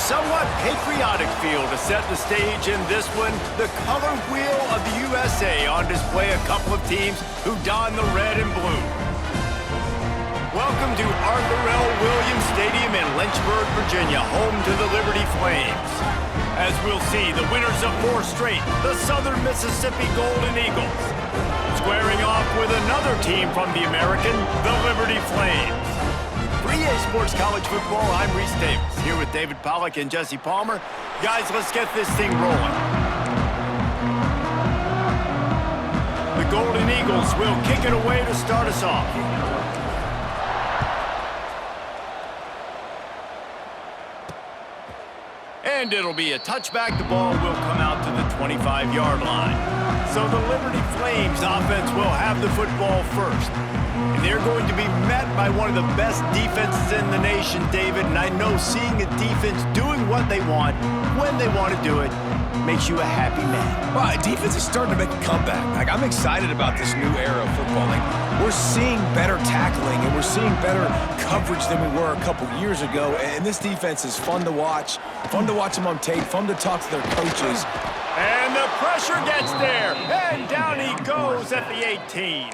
somewhat patriotic feel to set the stage in this one. The color wheel of the USA on display, a couple of teams who don the red and blue. Welcome to Arthur L. Williams Stadium in Lynchburg, Virginia, home to the Liberty Flames. As we'll see, the winners of 4 straight, the Southern Mississippi Golden Eagles, squaring off with another team from the American, the Liberty Flames. For EA Sports College Football, I'm Reese Davis, here with David Pollack and Jesse Palmer. Guys, let's get this thing rolling. The Golden Eagles will kick it away to start us off. And it'll be a touchback. The ball will come out to the 25-yard line. So the Liberty Flames offense will have the football first. And they're going to be met by one of the best defenses in the nation, David. And I know seeing a defense doing what they want, when they want to do it, makes you a happy man. Well, defense is starting to make a comeback. I'm excited about this new era of football. We're seeing better tackling, and we're seeing better coverage than we were a couple years ago. And this defense is fun to watch them on tape, fun to talk to their coaches. And the pressure gets there, and down he goes at the 18.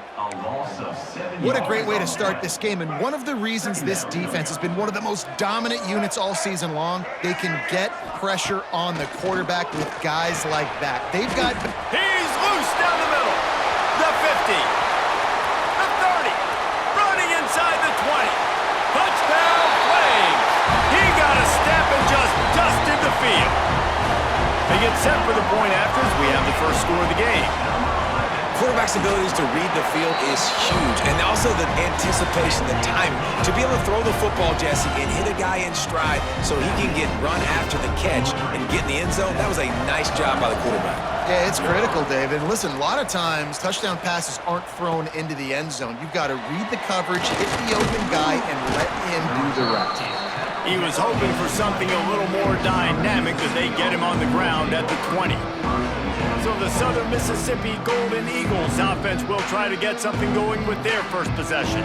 What a great way to start this game, and one of the reasons this defense has been one of the most dominant units all season long, they can get pressure on the quarterback with guys like that. They've got... He's loose down the middle. The 50. The 30. Running inside the 20. Touchdown Flames. He got a step and just dusted the field. They get set for the point after as we have the first score of the game. Quarterback's abilities to read the field is huge, and also the anticipation, the time to be able to throw the football, Jesse, and hit a guy in stride so he can get run after the catch and get in the end zone. That was a nice job by the quarterback. Yeah, it's critical, David. And listen, a lot of times touchdown passes aren't thrown into the end zone. You've got to read the coverage, hit the open guy, and let him do the rest. He was hoping for something a little more dynamic as they get him on the ground at the 20. So the Southern Mississippi Golden Eagles offense will try to get something going with their first possession.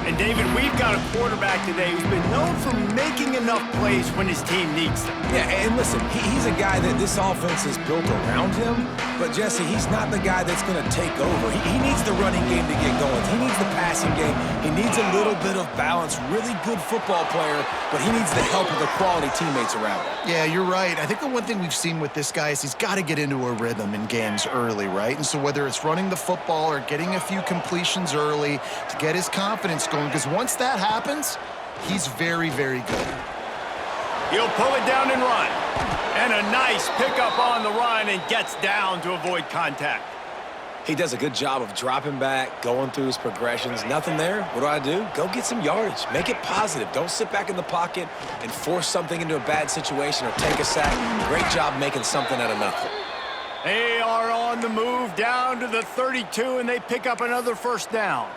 And David, we've got a quarterback today who's been known for making enough plays when his team needs them. Yeah, and listen, he's a guy that this offense is built around him, but Jesse, he's not the guy that's going to take over. He needs the running game to get going. He needs the passing game. He needs a little bit of balance. Really good football player, but he needs the help of the quality teammates around him. Yeah, you're right. I think the one thing we've seen with this guy is he's got to get into a rhythm in games early, right? And so whether it's running the football or getting a few completions early to get his confidence going, because once that happens, he's very, very good. He'll pull it down and run. And a nice pickup on the run and gets down to avoid contact. He does a good job of dropping back, going through his progressions. Nothing there. What do? Go get some yardage. Make it positive. Don't sit back in the pocket and force something into a bad situation or take a sack. Great job making something out of nothing. They are on the move down to the 32, and they pick up another first down.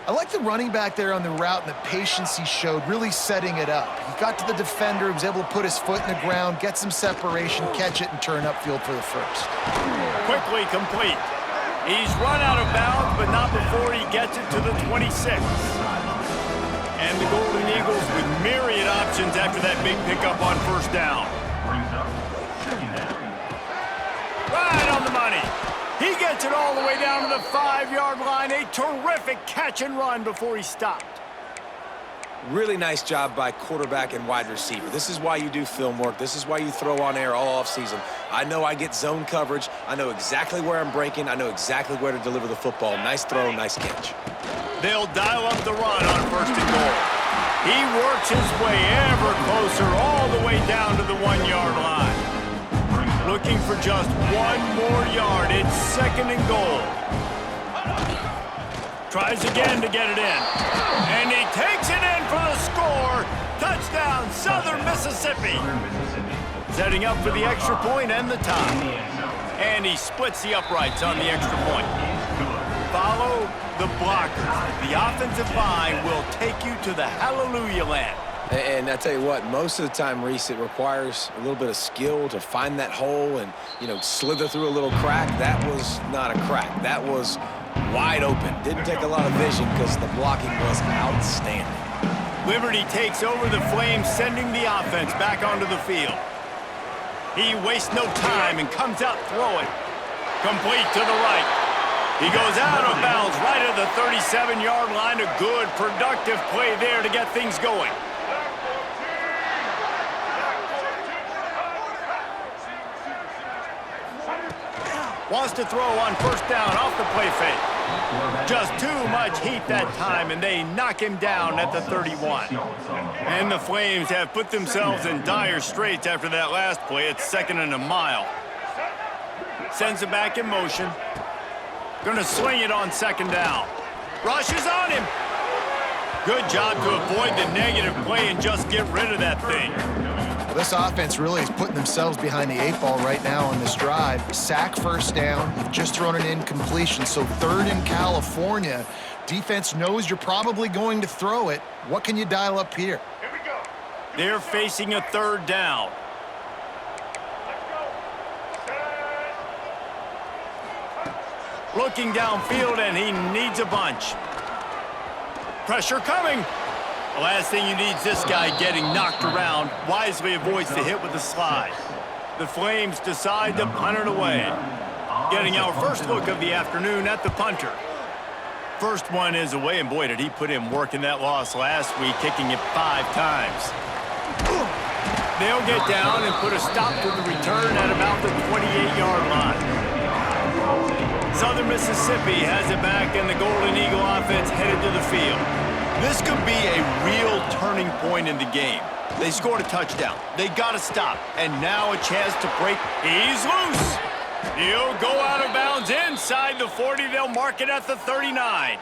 I like the running back there on the route and the patience he showed, really setting it up. He got to the defender, was able to put his foot in the ground, get some separation, catch it, and turn upfield for the first. Quickly complete. He's run out of bounds, but not before he gets it to the 26. And the Golden Eagles with myriad options after that big pickup on first down. Right on the money. He gets it all the way down to the 5-yard line. A terrific catch and run before he stopped. Really nice job by quarterback and wide receiver. This is why you do film work. This is why you throw on air all offseason. I know I get zone coverage. I know exactly where I'm breaking. I know exactly where to deliver the football. Nice throw, nice catch. They'll dial up the run on first and goal. He works his way ever closer all the way down to the 1-yard line. Looking for just one more yard. It's second and goal. Tries again to get it in. And he takes it in for the score. Touchdown, Southern Mississippi. Setting up for the extra point and the tie. And he splits the uprights on the extra point. Follow the blockers. The offensive line will take you to the hallelujah land. And I tell you what, most of the time, Reese, it requires a little bit of skill to find that hole and, slither through a little crack. That was not a crack. That was wide open. Didn't take a lot of vision because the blocking was outstanding. Liberty takes over the Flames, sending the offense back onto the field. He wastes no time and comes out throwing. Complete to the right. He goes out of bounds right at the 37-yard line. A good, productive play there to get things going. Wants to throw on first down off the play fake. Just too much heat that time, and they knock him down at the 31. And the Flames have put themselves in dire straits after that last play. It's 2nd and a mile. Sends it back in motion. Gonna sling it on 2nd down. Rushes on him. Good job to avoid the negative play and just get rid of that thing. This offense really is putting themselves behind the 8 ball right now on this drive. Sack first down. You've just thrown an incompletion. So 3rd in California. Defense knows you're probably going to throw it. What can you dial up here? Here we go. They're facing a 3rd down. Looking downfield, and he needs a bunch. Pressure coming. The last thing you need is this guy getting knocked around. Wisely avoids the hit with the slide. The Flames decide to punt it away. Getting our first look of the afternoon at the punter. First one is away, and boy, did he put in work in that loss last week, kicking it 5 times. They'll get down and put a stop to the return at about the 28-yard line. Southern Mississippi has it back, and the Golden Eagle offense headed to the field. This could be a real turning point in the game. They scored a touchdown. They got to stop. And now a chance to break. He's loose. He'll go out of bounds inside the 40. They'll mark it at the 39.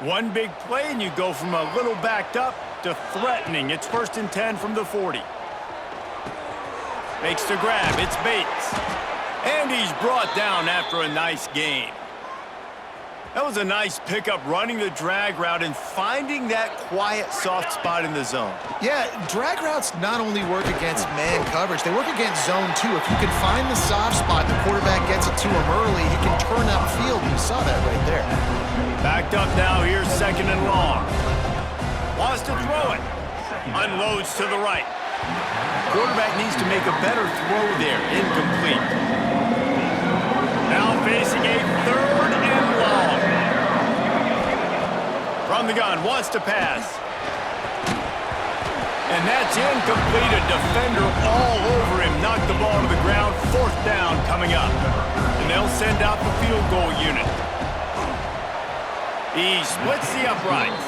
One big play, and you go from a little backed up to threatening. It's 1st and 10 from the 40. Makes the grab. It's Bates. And he's brought down after a nice gain. That was a nice pickup, running the drag route and finding that quiet, soft spot in the zone. Yeah, drag routes not only work against man coverage, they work against zone too. If you can find the soft spot, the quarterback gets it to him early, he can turn upfield. You saw that right there. Backed up now, here's 2nd and long. Wants to throw it. Unloads to the right. Quarterback needs to make a better throw there. Incomplete. Now facing a 3rd and long. From the gun, wants to pass. And that's incomplete. A defender all over him. Knocked the ball to the ground. 4th down coming up. And they'll send out the field goal unit. He splits the uprights.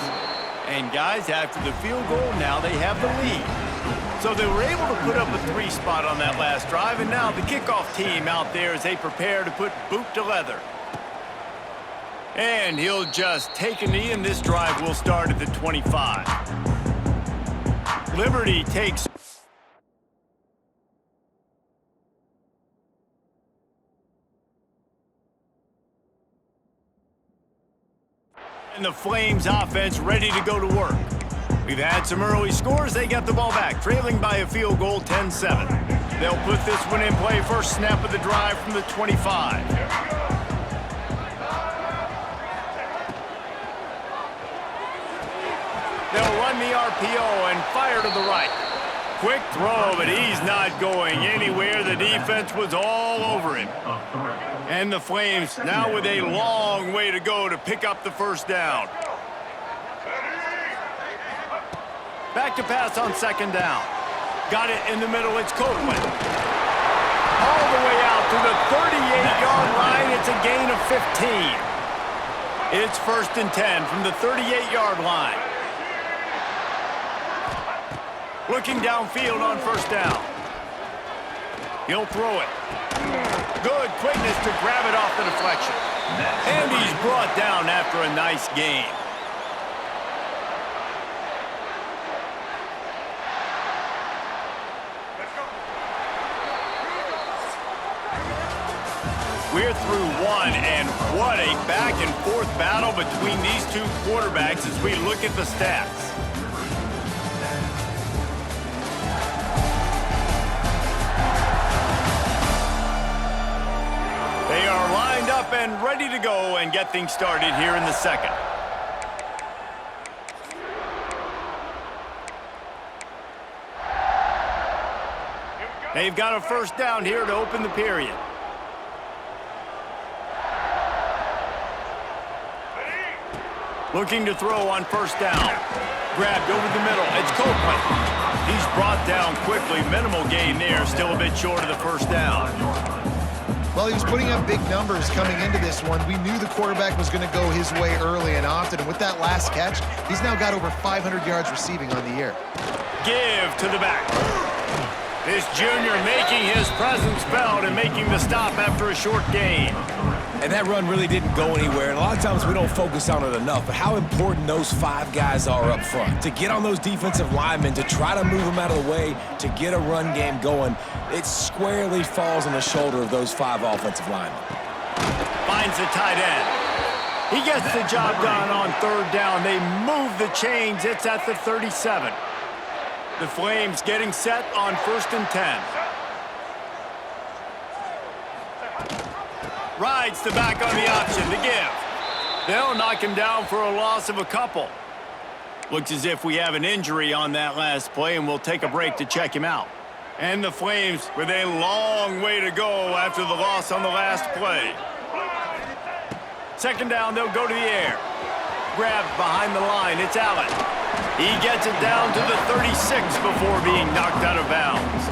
And guys, after the field goal, now they have the lead. So they were able to put up a 3 spot on that last drive, and now the kickoff team out there as they prepare to put boot to leather. And he'll just take a knee, and this drive will start at the 25. Liberty takes... And the Flames offense ready to go to work. We've had some early scores. They got the ball back, trailing by a field goal, 10-7. They'll put this one in play. First snap of the drive from the 25. They'll run the RPO and fire to the right. Quick throw, but he's not going anywhere. The defense was all over him. And the Flames now with a long way to go to pick up the first down. Back to pass on 2nd down. Got it in the middle. It's Copeland. All the way out to the 38-yard line. It's a gain of 15. It's 1st and 10 from the 38-yard line. Looking downfield on 1st down. He'll throw it. Good quickness to grab it off the deflection. And he's brought down after a nice gain. We're through one, and what a back-and-forth battle between these two quarterbacks as we look at the stats. They are lined up and ready to go and get things started here in the second. They've got a first down here to open the period. Looking to throw on first down. Grabbed over the middle. It's Copeland. He's brought down quickly. Minimal gain there. Still a bit short of the first down. Well, he was putting up big numbers coming into this one. We knew the quarterback was going to go his way early and often. And with that last catch, he's now got over 500 yards receiving on the year. Give to the back. This junior making his presence felt and making the stop after a short gain. And that run really didn't go anywhere, and a lot of times we don't focus on it enough, but how important those 5 guys are up front. To get on those defensive linemen, to try to move them out of the way, to get a run game going, it squarely falls on the shoulder of those 5 offensive linemen. Finds the tight end. He gets the job done on third down. They move the chains. It's at the 37. The Flames getting set on 1st and 10. Rides the back on the option to give. They'll knock him down for a loss of a couple. Looks as if we have an injury on that last play, and we'll take a break to check him out. And the Flames with a long way to go after the loss on the last play. Second down, they'll go to the air. Grabbed behind the line, it's Allen. He gets it down to the 36 before being knocked out of bounds.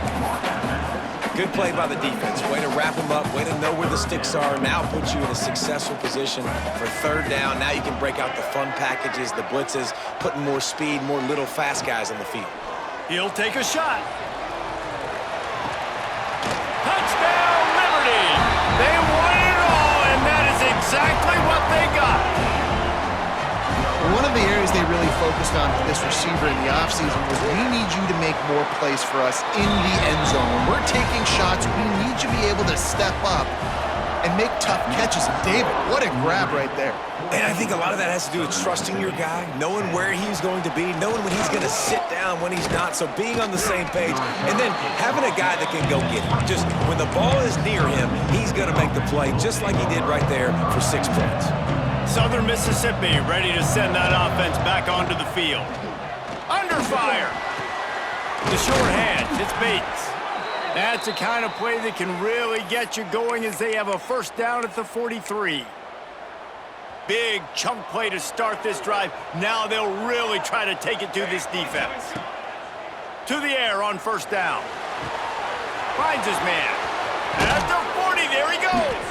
Good play by the defense. Way to wrap them up, way to know where the sticks are. Now puts you in a successful position for third down. Now you can break out the fun packages, the blitzes, putting more speed, more little fast guys on the field. He'll take a shot. Touchdown, Liberty! They won it all, and that is exactly what they got. One of the areas they really focused on for this receiver in the offseason was we need you to make more plays for us in the end zone. When we're taking shots, we need you to be able to step up and make tough catches. And David, what a grab right there. And I think a lot of that has to do with trusting your guy, knowing where he's going to be, knowing when he's going to sit down, when he's not. So being on the same page, and then having a guy that can go get it. Just when the ball is near him, he's going to make the play just like he did right there for 6 points. Southern Mississippi ready to send that offense back onto the field. Under fire. The short hand, it's Bates. That's the kind of play that can really get you going as they have a first down at the 43. Big chunk play to start this drive. Now they'll really try to take it to this defense. To the air on first down. Finds his man. At the 40, there he goes.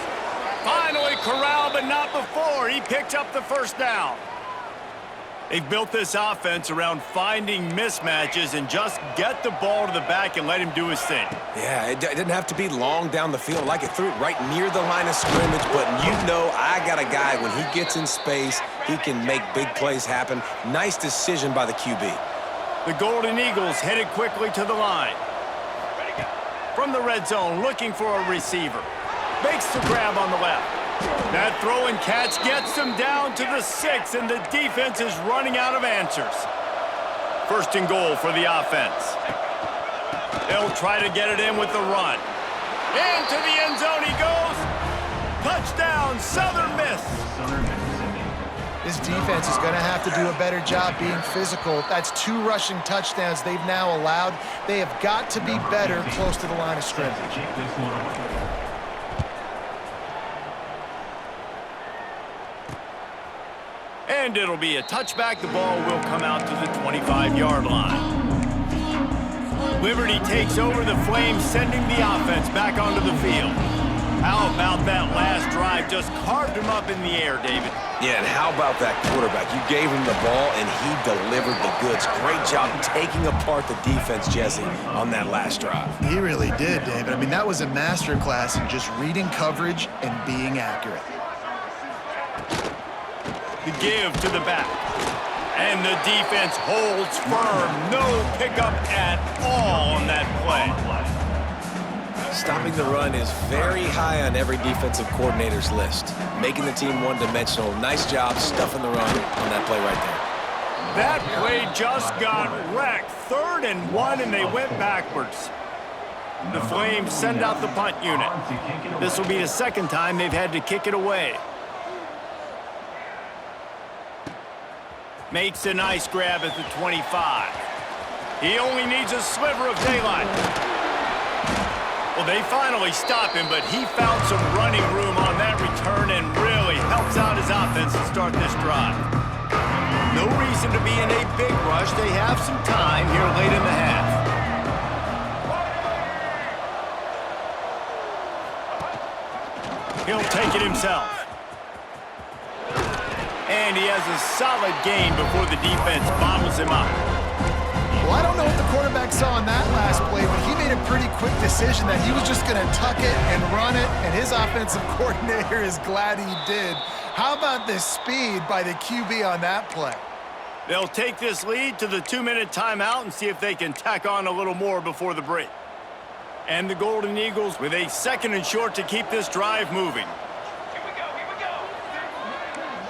Finally corralled, but not before. He picked up the first down. They've built this offense around finding mismatches and just get the ball to the back and let him do his thing. Yeah, it didn't have to be long down the field. Like it threw it right near the line of scrimmage, but you know I got a guy, when he gets in space, he can make big plays happen. Nice decision by the QB. The Golden Eagles headed quickly to the line. From the red zone, looking for a receiver. Makes the grab on the left. That throw and catch gets them down to the 6, and the defense is running out of answers. First and goal for the offense. They'll try to get it in with the run. Into the end zone he goes. Touchdown, Southern Miss. This defense is going to have to do a better job being physical. That's 2 rushing touchdowns they've now allowed. They have got to be better close to the line of scrimmage. And it'll be a touchback. The ball will come out to the 25-yard line. Liberty takes over the Flames, sending the offense back onto the field. How about that last drive? Just carved him up in the air, David. Yeah, and how about that quarterback? You gave him the ball, and he delivered the goods. Great job taking apart the defense, Jesse, on that last drive. He really did, David. I mean, that was a masterclass in just reading coverage and being accurate. The give to the back. And the defense holds firm. No pickup at all on that play. Stopping the run is very high on every defensive coordinator's list. Making the team one-dimensional. Nice job stuffing the run on that play right there. That play just got wrecked. 3rd and 1, and they went backwards. The Flames send out the punt unit. This will be the 2nd time they've had to kick it away. Makes a nice grab at the 25. He only needs a sliver of daylight. Well, they finally stop him, but he found some running room on that return and really helps out his offense to start this drive. No reason to be in a big rush. They have some time here late in the half. He'll take it himself. And he has a solid gain before the defense bottles him up. Well, I don't know what the quarterback saw in that last play, but he made a pretty quick decision that he was just going to tuck it and run it, and his offensive coordinator is glad he did. How about the speed by the QB on that play? They'll take this lead to the 2-minute timeout and see if they can tack on a little more before the break. And the Golden Eagles with a 2nd and short to keep this drive moving. Here we go.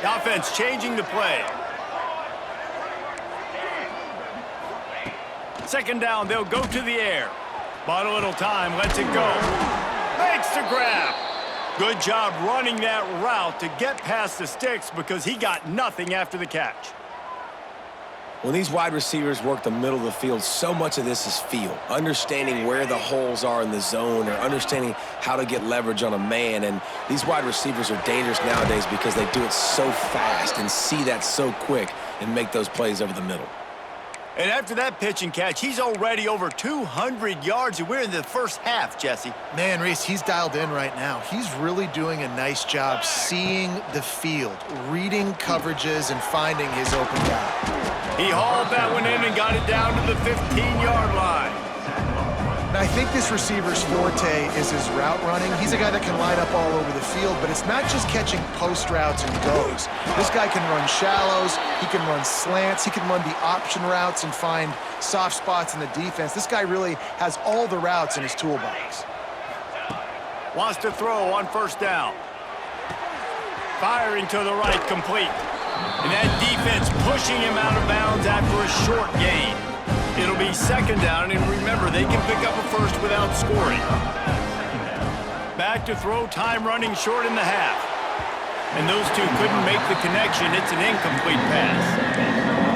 The offense changing the play. 2nd down, they'll go to the air. Bought a little time, lets it go. Makes the grab. Good job running that route to get past the sticks because he got nothing after the catch. When these wide receivers work the middle of the field, so much of this is feel. Understanding where the holes are in the zone or understanding how to get leverage on a man. And these wide receivers are dangerous nowadays because they do it so fast and see that so quick and make those plays over the middle. And after that pitch and catch, he's already over 200 yards, and we're in the first half, Jesse. Man, Reese, he's dialed in right now. He's really doing a nice job seeing the field, reading coverages, and finding his open guy. He hauled that one in and got it down to the 15-yard line. And I think this receiver's forte is his route running. He's a guy that can line up all over the field, but it's not just catching post routes and goes. This guy can run shallows, he can run slants, he can run the option routes and find soft spots in the defense. This guy really has all the routes in his toolbox. Wants to throw on 1st down. Firing to the right, complete. And that defense pushing him out of bounds after a short gain. It'll be 2nd down, and remember, they can pick up a first without scoring. Back to throw, time running short in the half. And those two couldn't make the connection. It's an incomplete pass.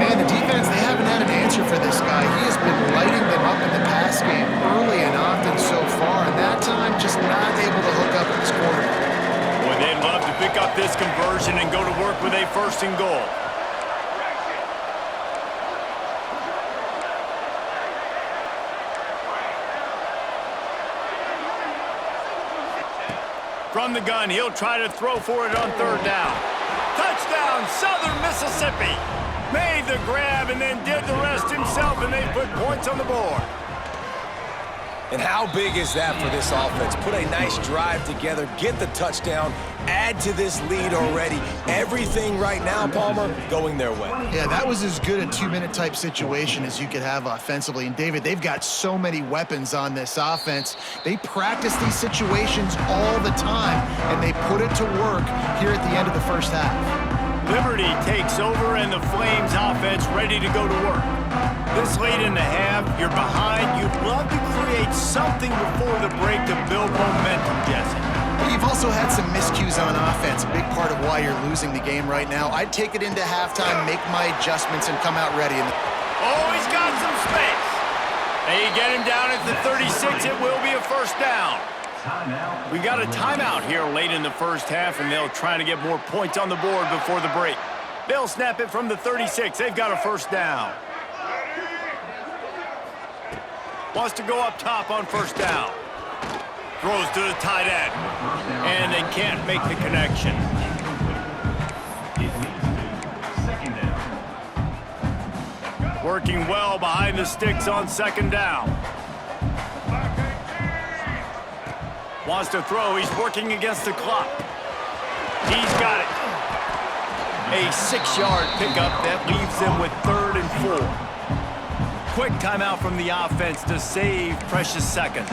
Man, the defense, they haven't had an answer for this guy. He has been lighting them up in the pass game early and often so far, and that time just not able to hook up with his quarterback. Boy, they'd love to pick up this conversion and go to work with a 1st and goal. From the gun, he'll try to throw for it on 3rd down. Touchdown, Southern Mississippi. Made the grab and then did the rest himself, and they put points on the board. And how big is that for this offense? Put a nice drive together, get the touchdown, add to this lead already. Everything right now, Palmer, going their way. Yeah, that was as good a 2-minute type situation as you could have offensively. And David, they've got so many weapons on this offense. They practice these situations all the time, and they put it to work here at the end of the 1st half. Liberty takes over, and the Flames offense ready to go to work. This late in the half, you're behind. You'd love to create something before the break to build momentum, Jesse. You've also had some miscues on offense, a big part of why you're losing the game right now. I'd take it into halftime, make my adjustments, and come out ready. Oh, he's got some space. They get him down at the 36. It will be a 1st down. We got a timeout here late in the 1st half, and they'll try to get more points on the board before the break. They'll snap it from the 36. They've got a 1st down. Wants to go up top on 1st down. Throws to the tight end. And they can't make the connection. Working well behind the sticks on 2nd down. Wants to throw. He's working against the clock. He's got it. A 6-yard pickup that leaves them with 3rd and 4. Quick timeout from the offense to save precious seconds.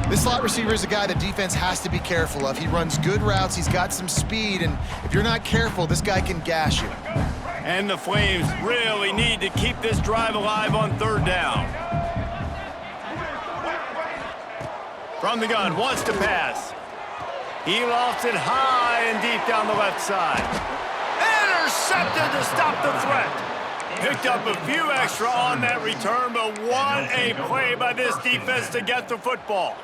This slot receiver is a guy the defense has to be careful of. He runs good routes, he's got some speed, and if you're not careful, this guy can gash you. And the Flames really need to keep this drive alive on 3rd down. From the gun, wants to pass. He lofts it high and deep down the left side. Intercepted to stop the threat. Picked up a few extra on that return, but what a play by this defense to get the football.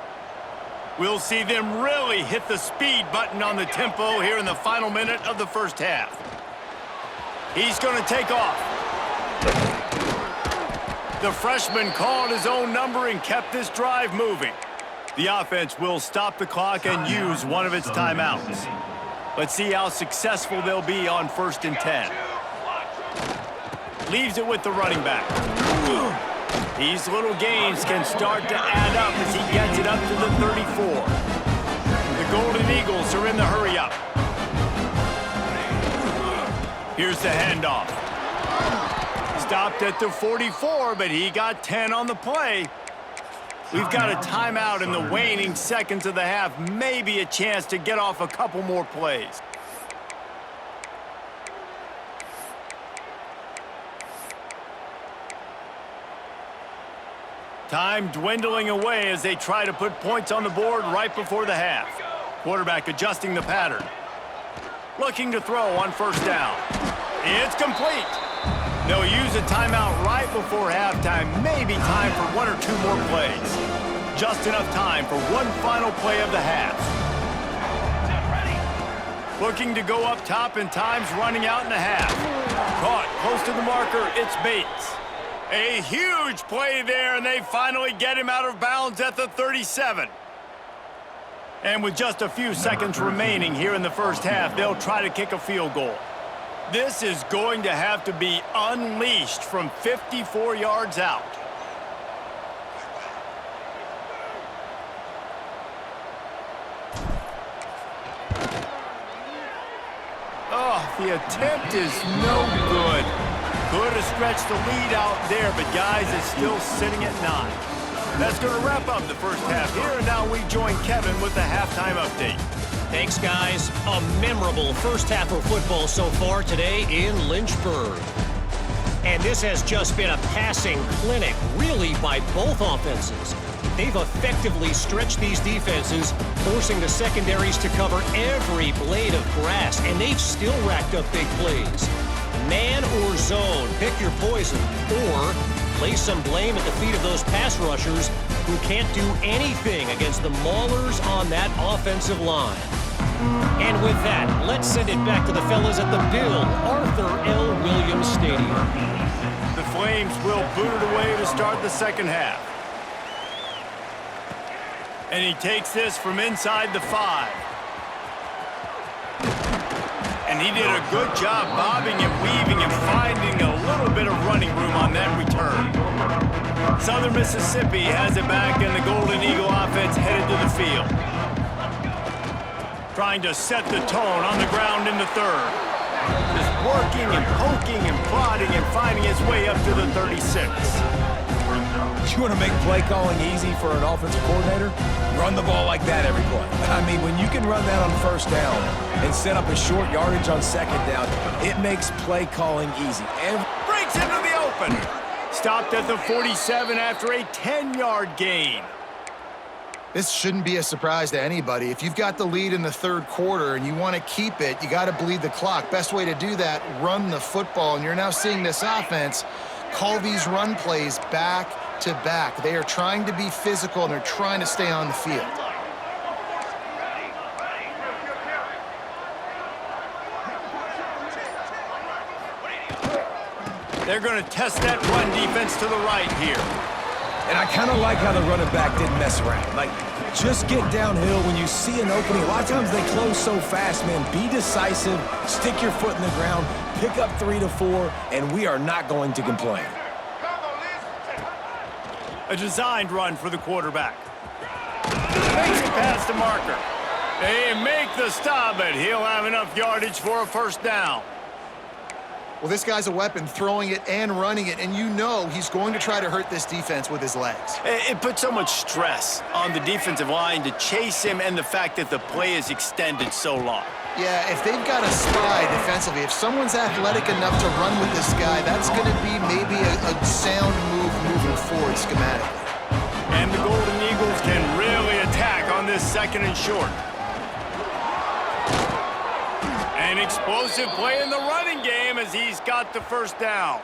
We'll see them really hit the speed button on the tempo here in the final minute of the first half. He's going to take off. The freshman called his own number and kept this drive moving. The offense will stop the clock and use one of its timeouts. Let's see how successful they'll be on 1st and 10. Leaves it with the running back. These little gains can start to add up as he gets it up to the 34. The Golden Eagles are in the hurry-up. Here's the handoff. Stopped at the 44, but he got 10 on the play. We've got a timeout in the waning seconds of the half. Maybe a chance to get off a couple more plays. Time dwindling away as they try to put points on the board right before the half. Quarterback adjusting the pattern. Looking to throw on 1st down. It's complete. They'll use a timeout right before halftime. Maybe time for 1 or 2 more plays. Just enough time for one final play of the half. Looking to go up top, and time's running out in the half. Caught close to the marker. It's Bates. A huge play there, and they finally get him out of bounds at the 37. And with just a few seconds remaining here in the first half, they'll try to kick a field goal. This is going to have to be unleashed from 54 yards out. Oh, the attempt is no good. Could have stretched the lead out there, but guys, it's still sitting at 9. That's going to wrap up the first half here, and now we join Kevin with the halftime update. Thanks, guys. A memorable first half of football so far today in Lynchburg. And this has just been a passing clinic, really, by both offenses. They've effectively stretched these defenses, forcing the secondaries to cover every blade of grass, and they've still racked up big plays. Man or zone, pick your poison, or lay some blame at the feet of those pass rushers who can't do anything against the maulers on that offensive line. And with that, let's send it back to the fellas at the Bill Arthur L. Williams Stadium. The Flames will boot it away to start the second half. And he takes this from inside the 5. And he did a good job bobbing and weaving and finding a little bit of running room on that return. Southern Mississippi has it back, and the Golden Eagle offense headed to the field. Trying to set the tone on the ground in the 3rd. Just working and poking and prodding and finding his way up to the 36. You want to make play calling easy for an offensive coordinator? Run the ball like that every play. I mean, when you can run that on 1st down and set up a short yardage on 2nd down, it makes play calling easy. And breaks into the open. Stopped at the 47 after a 10-yard gain. This shouldn't be a surprise to anybody. If you've got the lead in the 3rd quarter and you want to keep it, you got to bleed the clock. Best way to do that, run the football. And you're now seeing this offense call these run plays back to back. They are trying to be physical, and they're trying to stay on the field. They're going to test that run defense to the right here. And I kind of like how the running back didn't mess around. Like, just get downhill when you see an opening. A lot of times they close so fast, man. Be decisive, stick your foot in the ground, pick up 3 to 4, and we are not going to complain. A designed run for the quarterback. Makes it past the marker. They make the stop, but he'll have enough yardage for a 1st down. Well, this guy's a weapon, throwing it and running it, and you know he's going to try to hurt this defense with his legs. It puts so much stress on the defensive line to chase him, and the fact that the play is extended so long. Yeah, if they've got a spy defensively, if someone's athletic enough to run with this guy, that's going to be maybe a sound move moving forward schematically. And the Golden Eagles can really attack on this 2nd and short. An explosive play in the running game as he's got the 1st down.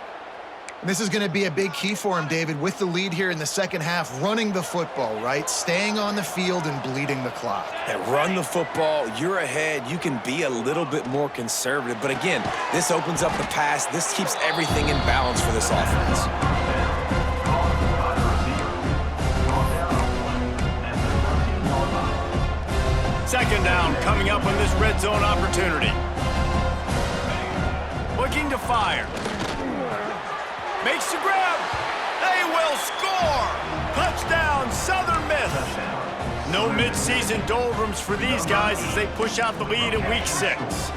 And this is going to be a big key for him, David, with the lead here in the second half, running the football, right? Staying on the field and bleeding the clock. And run the football, you're ahead, you can be a little bit more conservative. But again, this opens up the pass. This keeps everything in balance for this offense. Second down coming up on this red zone opportunity. Looking to fire. Makes the grab. They will score. Touchdown, Southern Miss. No midseason doldrums for these guys as they push out the lead in week 6.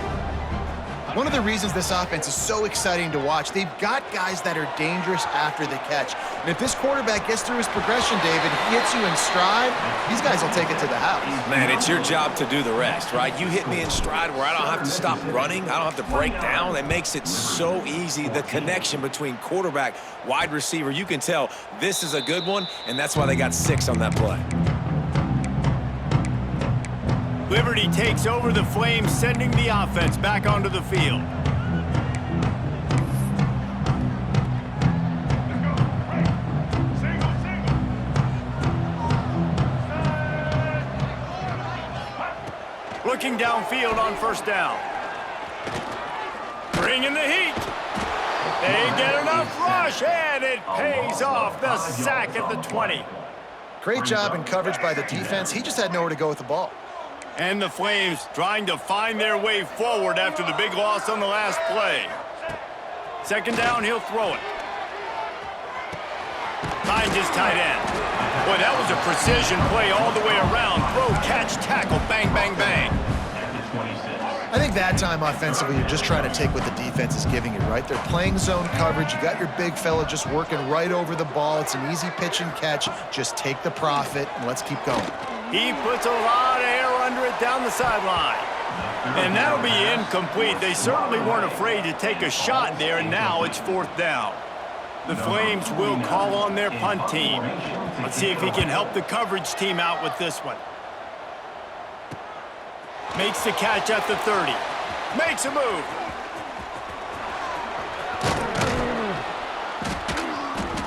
One of the reasons this offense is so exciting to watch, they've got guys that are dangerous after the catch. And if this quarterback gets through his progression, David, he hits you in stride, these guys will take it to the house. Man, it's your job to do the rest, right? You hit me in stride where I don't have to stop running. I don't have to break down. It makes it so easy. The connection between quarterback, wide receiver, you can tell this is a good one, and that's why they got 6 on that play. Liberty takes over the Flames, sending the offense back onto the field. Looking downfield on first down. Bringing the heat. They get enough rush, and it pays off. The sack at the 20. Great job in coverage by the defense. He just had nowhere to go with the ball. And the Flames trying to find their way forward after the big loss on the last play. Second down, he'll throw it. Finds his tight end. Boy, that was a precision play all the way around. Throw, catch, tackle, bang, bang, bang. I think that time offensively, you're just trying to take what the defense is giving you, right? They're playing zone coverage. You got your big fella just working right over the ball. It's an easy pitch and catch. Just take the profit, and let's keep going. He puts a lot of air under it down the sideline. And that'll be incomplete. They certainly weren't afraid to take a shot there, and now it's 4th down. The Flames will call on their punt team. Let's see if he can help the coverage team out with this one. Makes the catch at the 30. Makes a move.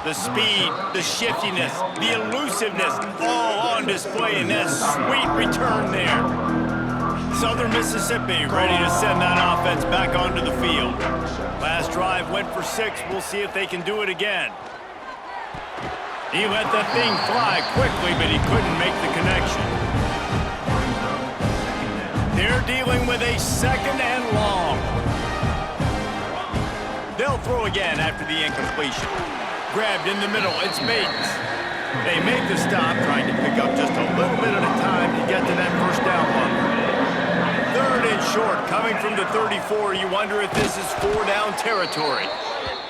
The speed, the shiftiness, the elusiveness, all on display in that sweet return there. Southern Mississippi ready to send that offense back onto the field. Last drive went for 6. We'll see if they can do it again. He let that thing fly quickly, but he couldn't make the connection. They're dealing with a 2nd and long. They'll throw again after the incompletion. Grabbed in the middle, it's Bates. They make the stop, trying to pick up just a little bit at a time to get to that first down bunker. 3rd and short, coming from the 34. You wonder if this is 4-down territory.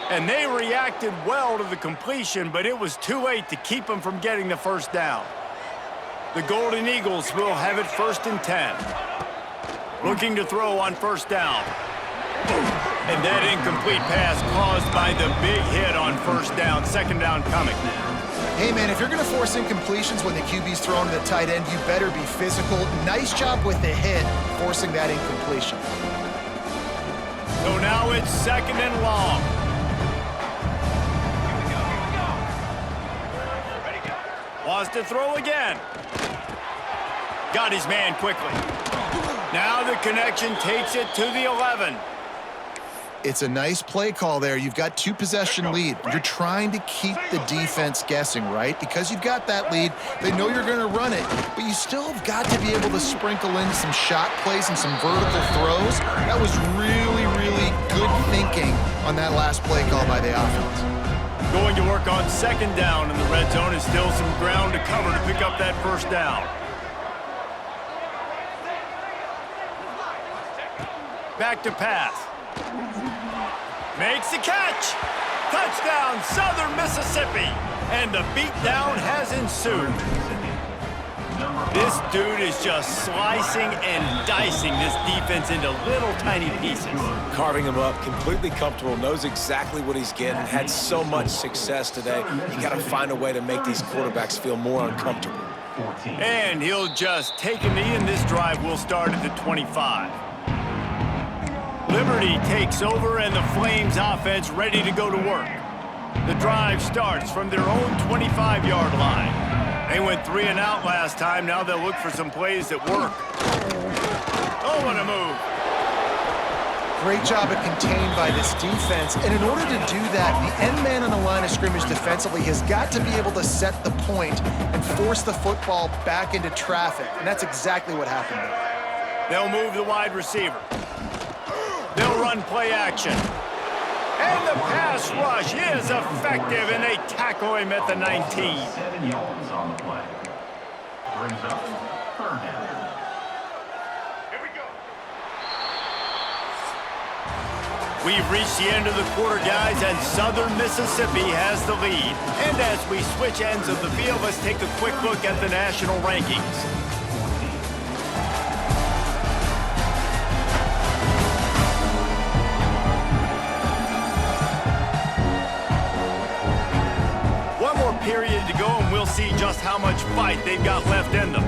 And they reacted well to the completion, but it was too late to keep them from getting the first down. The Golden Eagles will have it 1st and 10. Looking to throw on first down. And that incomplete pass caused by the big hit on first down. 2nd down coming. Hey, man, if you're going to force incompletions when the QB's thrown to the tight end, you better be physical. Nice job with the hit, forcing that incompletion. So now it's 2nd and long. Wants to throw again. Got his man quickly. Now the connection takes it to the 11. It's a nice play call there. You've got 2-possession lead. You're trying to keep the defense guessing, right? Because you've got that lead, they know you're going to run it, but you still have got to be able to sprinkle in some shot plays and some vertical throws. That was really, really good thinking on that last play call by the offense. Going to work on 2nd down in the red zone, and still some ground to cover to pick up that first down. Back to pass. Makes the catch. Touchdown, Southern Mississippi. And the beatdown has ensued. This dude is just slicing and dicing this defense into little tiny pieces. Carving him up, completely comfortable, knows exactly what he's getting, had so much success today. You got to find a way to make these quarterbacks feel more uncomfortable. And he'll just take a knee, and this drive will start at the 25. Liberty takes over, and the Flames offense ready to go to work. The drive starts from their own 25-yard line. They went 3 and out last time. Now they'll look for some plays that work. Oh, what a move. Great job at contained by this defense. And in order to do that, the end man on the line of scrimmage defensively has got to be able to set the point and force the football back into traffic. And that's exactly what happened there. They'll move the wide receiver. They'll run play action. And the pass rush is effective, and they tackle him at the 19. 7 yards on the play. Brings up third down. Here we go. We've reached the end of the quarter, guys, and Southern Mississippi has the lead. And as we switch ends of the field, let's take a quick look at the national rankings. Period to go, and we'll see just how much fight they've got left in them.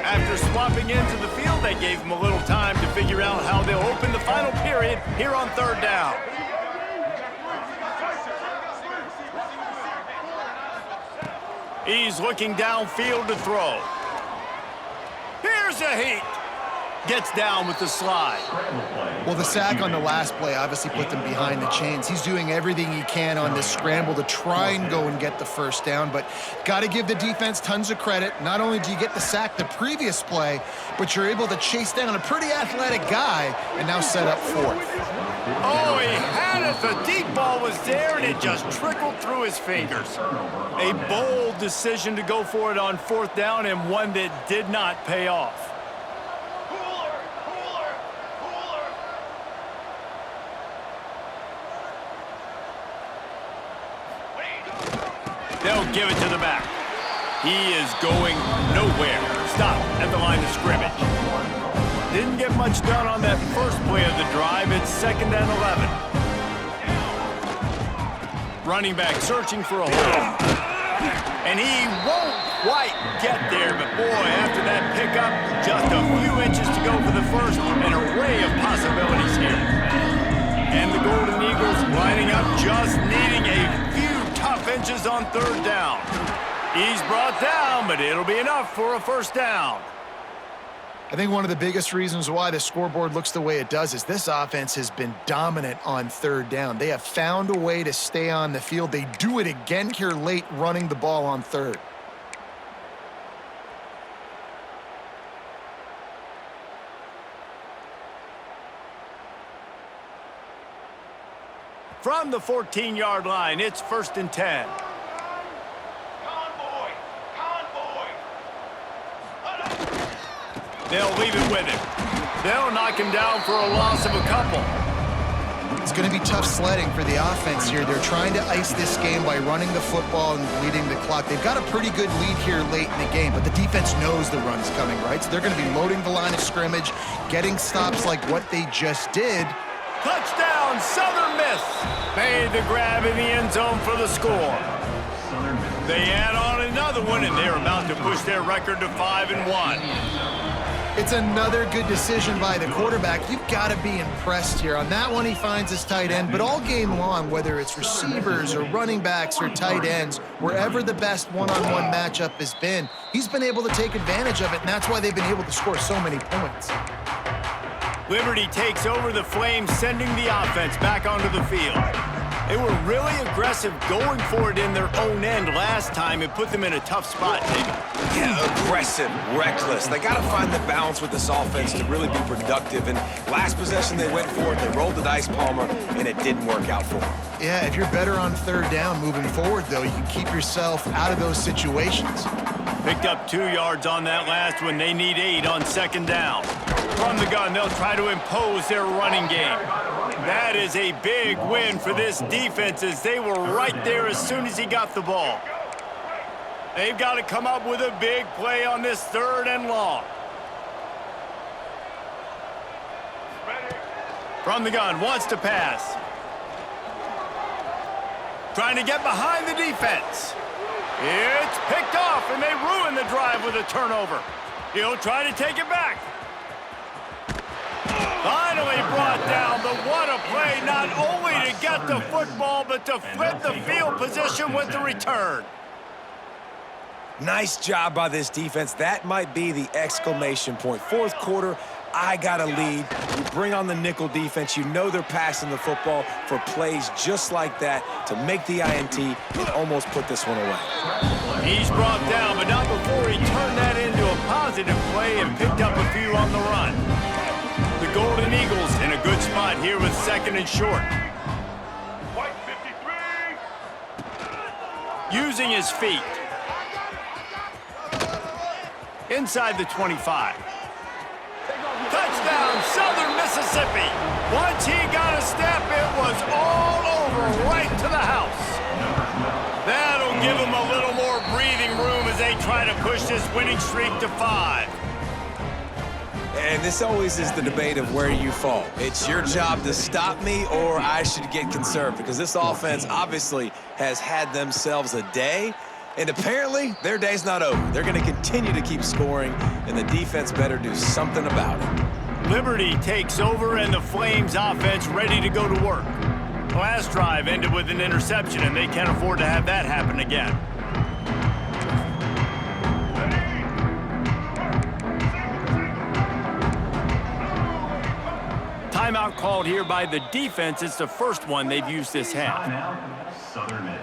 After swapping into the field, they gave them a little time to figure out how they'll open the final period here on third down. He's looking downfield to throw. Here's a heat. Gets down with the slide. Well, the sack on the last play obviously put them behind the chains. He's doing everything he can on this scramble to try and go and get the first down, but got to give the defense tons of credit. Not only do you get the sack the previous play, but you're able to chase down a pretty athletic guy and now set up fourth. Oh, he had it. The deep ball was there, and it just trickled through his fingers. A bold decision to go for it on fourth down, and one that did not pay off. They'll give it to the back. He is going nowhere. Stop at the line of scrimmage. Didn't get much done on that first play of the drive. It's 2nd and 11. Running back searching for a hole. And he won't quite get there, but boy, after that pickup, just a few inches to go for the first. An array of possibilities here. And the Golden Eagles lining up, just needing a few tough inches on third down. He's brought down, but it'll be enough for a first down. I think one of the biggest reasons why the scoreboard looks the way it does is this offense has been dominant on third down. They have found a way to stay on the field. They do it again here late, running the ball on third. From the 14-yard line, it's 1st and 10. They'll leave it with him. They'll knock him down for a loss of a couple. It's going to be tough sledding for the offense here. They're trying to ice this game by running the football and bleeding the clock. They've got a pretty good lead here late in the game, but the defense knows the run's coming, right? So they're going to be loading the line of scrimmage, getting stops like what they just did. Touchdown, Southern Miss. Made the grab in the end zone for the score. They add on another one, and they're about to push their record to 5-1. It's another good decision by the quarterback. You've got to be impressed here. On that one, he finds his tight end, but all game long, whether it's receivers or running backs or tight ends, wherever the best one-on-one matchup has been, he's been able to take advantage of it, and that's why they've been able to score so many points. Liberty takes over the Flames, sending the offense back onto the field. They were really aggressive going for it in their own end last time and put them in a tough spot, David. Yeah, aggressive, reckless. They got to find the balance with this offense to really be productive. And last possession, they went for it. They rolled the dice, Palmer, and it didn't work out for them. Yeah, if you're better on third down moving forward, though, you can keep yourself out of those situations. Picked up 2 yards on that last one. They need 8 on 2nd down. From the gun, they'll try to impose their running game. That is a big win for this defense, as they were right there as soon as he got the ball. They've got to come up with a big play on this 3rd and long. From the gun, wants to pass. Trying to get behind the defense. It's picked off, and they ruin the drive with a turnover. He'll try to take it back. Finally brought down, but what a play, not only to get the football, but to flip the field position with the return. Nice job by this defense. That might be the exclamation point. Fourth quarter, I got a lead. You bring on the nickel defense. You know they're passing the football for plays just like that to make the INT and almost put this one away. He's brought down, but not before he turned that into a positive play and picked up a few on the run. The Golden Eagles in a good spot here with second and short. White 53. Using his feet. Inside the 25. Touchdown, Southern Mississippi. Once he got a step, it was all over right to the house. That'll give him a little more breathing room as they try to push this winning streak to 5. And this always is the debate of where you fall. It's your job to stop me or I should get conserved, because this offense obviously has had themselves a day, and apparently their day's not over. They're going to continue to keep scoring, and the defense better do something about it. Liberty takes over, and the Flames offense ready to go to work. Last drive ended with an interception, and they can't afford to have that happen again. Timeout called here by the defense. It's the first one they've used this half. Timeout, Southern Miss.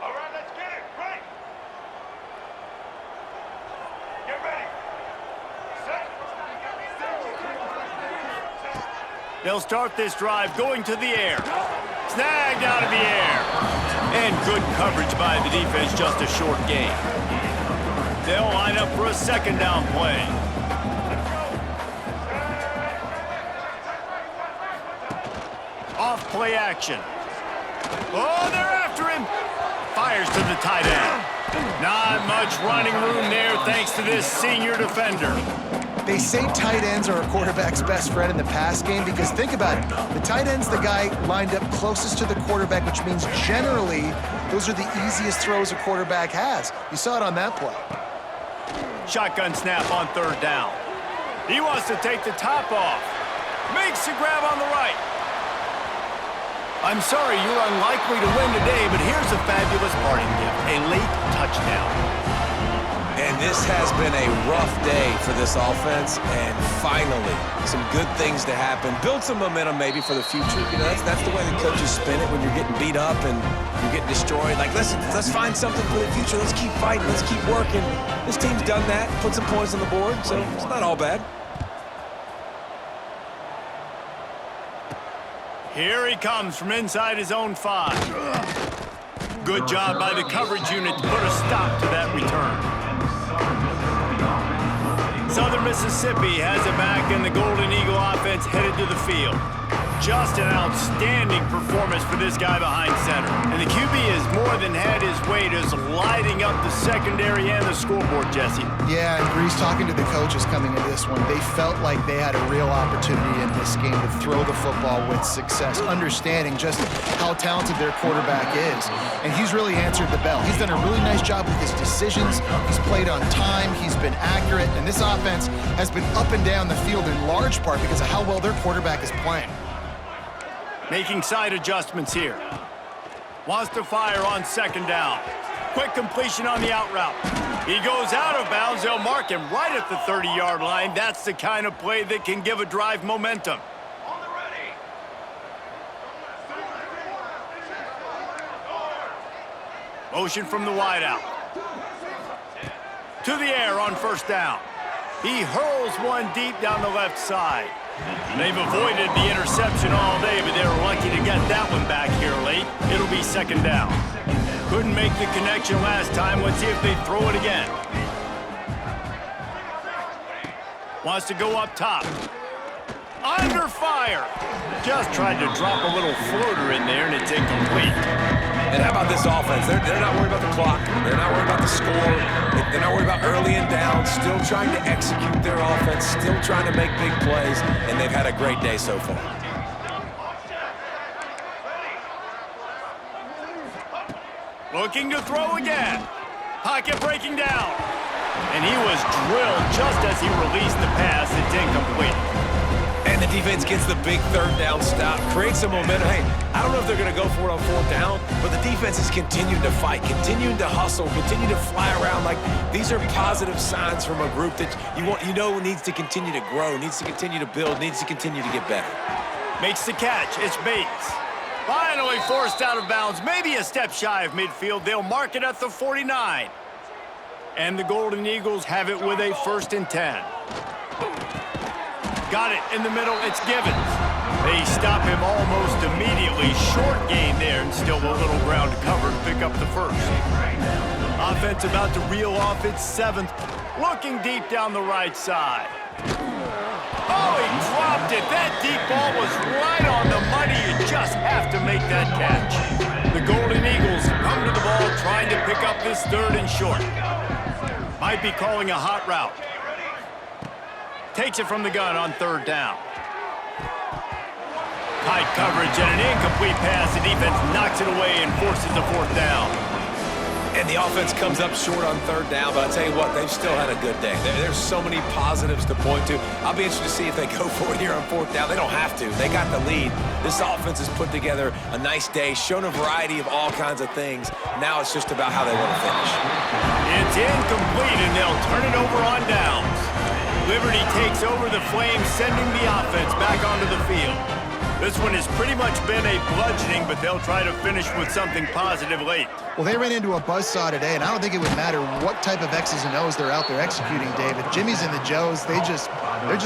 All right, let's get it. Ready. Get ready. Set. They'll start this drive going to the air. Snagged out of the air. And good coverage by the defense, just a short gain. They'll line up for a second down play. Off play action. Oh, they're after him. Fires to the tight end. Not much running room there thanks to this senior defender. They say tight ends are a quarterback's best friend in the pass game because think about it. The tight end's the guy lined up closest to the quarterback, which means generally those are the easiest throws a quarterback has. You saw it on that play. Shotgun snap on third down. He wants to take the top off. Makes the grab on the right. I'm sorry you're unlikely to win today, but here's a fabulous parting gift, a late touchdown. And this has been a rough day for this offense, and finally, some good things to happen. Build some momentum maybe for the future. You know, that's the way the coaches spin it when you're getting beat up and you're getting destroyed. Like, listen, let's find something for the future. Let's keep fighting. Let's keep working. This team's done that, put some points on the board, so it's not all bad. Here he comes from inside his own 5. Good job by the coverage unit to put a stop to that return. Southern Mississippi has it back, and the Golden Eagle offense headed to the field. Just an outstanding performance for this guy behind center. And the QB has more than had his way, just lighting up the secondary and the scoreboard, Jesse. Yeah, and Grease talking to the coaches coming into this one, they felt like they had a real opportunity in this game to throw the football with success, understanding just how talented their quarterback is. And he's really answered the bell. He's done a really nice job with his decisions. He's played on time. He's been accurate. And this offense has been up and down the field in large part because of how well their quarterback is playing. Making side adjustments here. Wants to fire on second down. Quick completion on the out route. He goes out of bounds. They'll mark him right at the 30-yard line. That's the kind of play that can give a drive momentum. On the ready. Motion from the wideout. To the air on first down. He hurls one deep down the left side. They've avoided the interception all day, but they're lucky to get that one back here late. It'll be second down. Couldn't make the connection last time. Let's see if they throw it again. Wants to go up top. Under fire. Just tried to drop a little floater in there, and it's incomplete. And how about this offense? They're not worried about the clock. They're not worried about the score. They're not worried about early and down. Still trying to execute their offense. Still trying to make big plays. And they've had a great day so far. Looking to throw again. Pocket breaking down. And he was drilled just as he released the pass. It's incomplete. And the defense gets the big third down stop, creates some momentum. Hey, I don't know if they're going to go for it on fourth down, but the defense is continuing to fight, continuing to hustle, continue to fly around. Like, these are positive signs from a group that you know needs to continue to grow, needs to continue to build, needs to continue to get better. Makes the catch. It's Bates. Finally forced out of bounds, maybe a step shy of midfield. They'll mark it at the 49. And the Golden Eagles have it with a 1st and 10. Got it in the middle. It's Givens. They stop him almost immediately. Short gain there and still a little ground to cover to pick up the first. Offense about to reel off its 7th. Looking deep down the right side. Oh, he dropped it. That deep ball was right on the money. You just have to make that catch. The Golden Eagles come to the ball trying to pick up this 3rd and short. Might be calling a hot route. Takes it from the gun on 3rd down. Tight coverage and an incomplete pass. The defense knocks it away and forces the 4th down. And the offense comes up short on 3rd down, but I'll tell you what, they've still had a good day. There's so many positives to point to. I'll be interested to see if they go for it here on 4th down. They don't have to. They got the lead. This offense has put together a nice day, shown a variety of all kinds of things. Now it's just about how they want to finish. It's incomplete, and they'll turn it over on downs. Liberty takes over the Flames, sending the offense back onto the field. This one has pretty much been a bludgeoning, but they'll try to finish with something positive late. Well, they ran into a buzzsaw today, and I don't think it would matter what type of X's and O's they're out there executing, David. Jimmy's and the Joes, they're just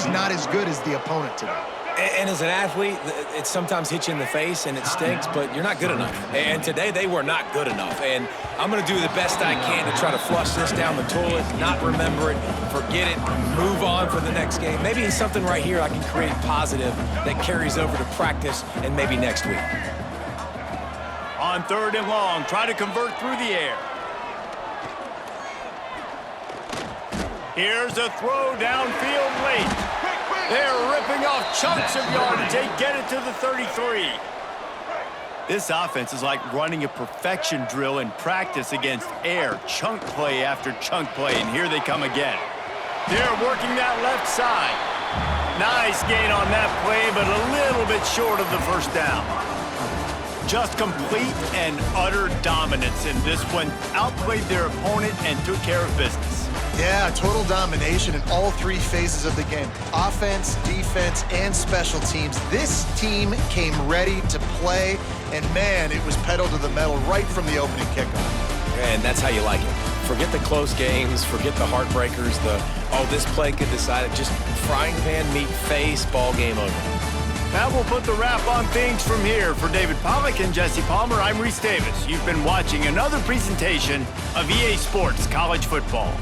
not as good as the opponent today. And as an athlete, it sometimes hits you in the face and it stinks, but you're not good enough. And today they were not good enough. And I'm going to do the best I can to try to flush this down the toilet, not remember it, forget it, move on for the next game. Maybe it's something right here I can create positive that carries over to practice and maybe next week. On 3rd and long, try to convert through the air. Here's a throw downfield late. They're ripping off chunks of yardage. They get it to the 33. This offense is like running a perfection drill in practice against air. Chunk play after chunk play, and here they come again. They're working that left side. Nice gain on that play, but a little bit short of the 1st down. Just complete and utter dominance in this one. Outplayed their opponent and took care of business. Yeah, total domination in all 3 phases of the game. Offense, defense, and special teams. This team came ready to play, and man, it was pedal to the metal right from the opening kickoff. And that's how you like it. Forget the close games, forget the heartbreakers, this play could decide it. Just frying pan meet face, ball game over. That will put the wrap on things from here. For David Pollack and Jesse Palmer, I'm Reese Davis. You've been watching another presentation of EA Sports College Football.